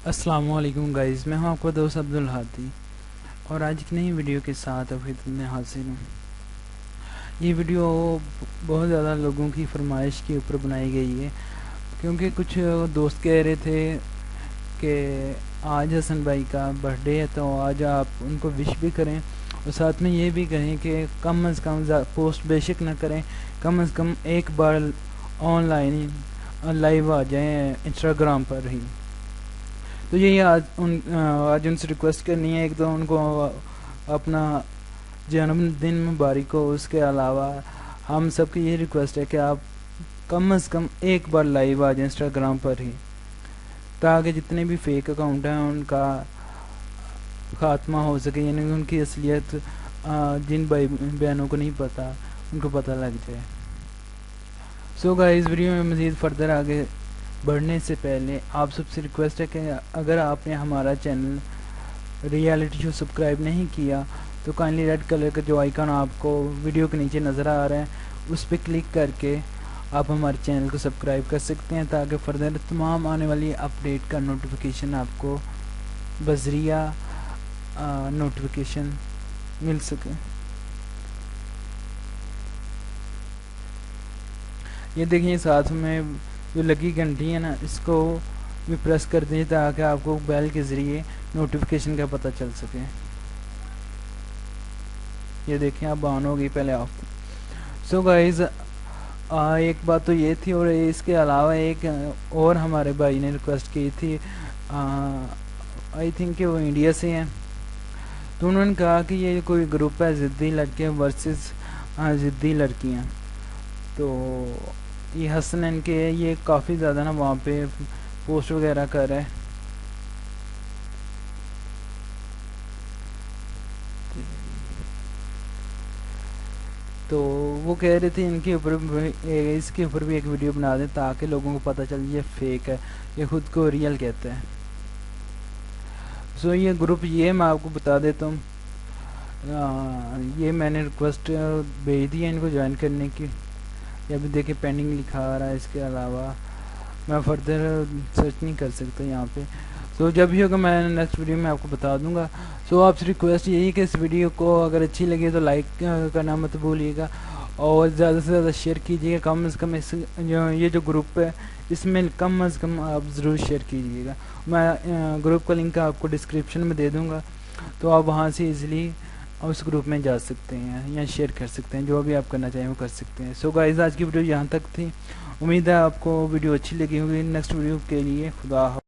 السلام علیکم گائز، میں ہوں آپ کا دوست عبدالہادی اور آج ایک نئی ویڈیو کے ساتھ آپ خدمت میں حاضر ہوں۔ یہ ویڈیو بہت زیادہ لوگوں کی فرمائش کے اوپر بنائی گئی ہے، کیونکہ کچھ دوست کہہ رہے تھے کہ آج حسن بھائی کا برتھ ڈے ہے تو آج آپ ان کو وش بھی کریں، اور ساتھ میں یہ بھی کہیں کہ کم از کم پوسٹ بے شک نہ کریں، کم از کم ایک بار آن لائن لائیو آ جائیں انسٹاگرام پر ہی۔ تو یہی آج ان سے ریکویسٹ کرنی ہے، ایک تو ان کو اپنا جنم دن مبارک ہو، اس کے علاوہ ہم سب کی یہ ریکویسٹ ہے کہ آپ کم از کم ایک بار لائیو آ جائیں انسٹاگرام پر ہی، تاکہ جتنے بھی فیک اکاؤنٹ ہیں ان کا خاتمہ ہو سکے، یعنی ان کی اصلیت جن بھائی بہنوں کو نہیں پتہ ان کو پتہ لگ جائے۔ سو گائز، ویڈیو میں مزید فردر آگے بڑھنے سے پہلے آپ سب سے ریکویسٹ ہے کہ اگر آپ نے ہمارا چینل ریئلٹی شو سبسکرائب نہیں کیا تو کائنڈلی ریڈ کلر کا جو آئیکن آپ کو ویڈیو کے نیچے نظر آ رہا ہے اس پہ کلک کر کے آپ ہمارے چینل کو سبسکرائب کر سکتے ہیں، تاکہ فردر تمام آنے والی اپڈیٹ کا نوٹیفیکیشن آپ کو بذریعہ نوٹیفیکیشن مل سکے۔ یہ دیکھیں ساتھ میں جو لگی گھنٹی ہے نا، اس کو بھی پریس کر دیں تاکہ آپ کو بیل کے ذریعے نوٹیفیکیشن کا پتہ چل سکے۔ یہ دیکھیں اب آن ہو گئی، پہلے آف۔ سو گائز، ایک بات تو یہ تھی، اور اس کے علاوہ ایک اور ہمارے بھائی نے ریکویسٹ کی تھی، آئی تھنک کہ وہ انڈیا سے ہیں، تو انہوں نے کہا کہ یہ کوئی گروپ ہے ضدی لڑکے ورسز ضدی لڑکیاں، تو یہ حسنین کے یہ کافی زیادہ نا وہاں پہ پوسٹ وغیرہ کر رہے ہیں۔ تو وہ کہہ رہے تھے ان کے اوپر اس کے اوپر بھی ایک ویڈیو بنا دیں تاکہ لوگوں کو پتہ چل یہ فیک ہے، یہ خود کو ریئل کہتے ہیں۔ سو یہ گروپ یہ میں آپ کو بتا دیتا ہوں، یہ میں نے ریکویسٹ بھیج دی ہے ان کو جوائن کرنے کی، یہ ابھی دیکھیں پینڈنگ لکھا آ رہا ہے، اس کے علاوہ میں فردر سرچ نہیں کر سکتا یہاں پہ۔ سو جب بھی ہوگا میں نیکسٹ ویڈیو میں آپ کو بتا دوں گا۔ سو آپ سے ریکویسٹ یہی کہ اس ویڈیو کو اگر اچھی لگے تو لائک کرنا مت بھولیے گا، اور زیادہ سے زیادہ شیئر کیجیے گا، کم از کم اس یہ جو گروپ ہے اس میں کم از کم آپ ضرور شیئر کیجیے گا۔ میں گروپ کا لنک آپ کو ڈسکرپشن میں دے دوں گا، تو آپ وہاں سے ایزیلی اس گروپ میں جا سکتے ہیں یا شیئر کر سکتے ہیں، جو بھی آپ کرنا چاہیں وہ کر سکتے ہیں۔ سو گائز، آج کی ویڈیو یہاں تک تھی، امید ہے آپ کو ویڈیو اچھی لگی ہوگی۔ نیکسٹ ویڈیو کے لیے خدا حافظ۔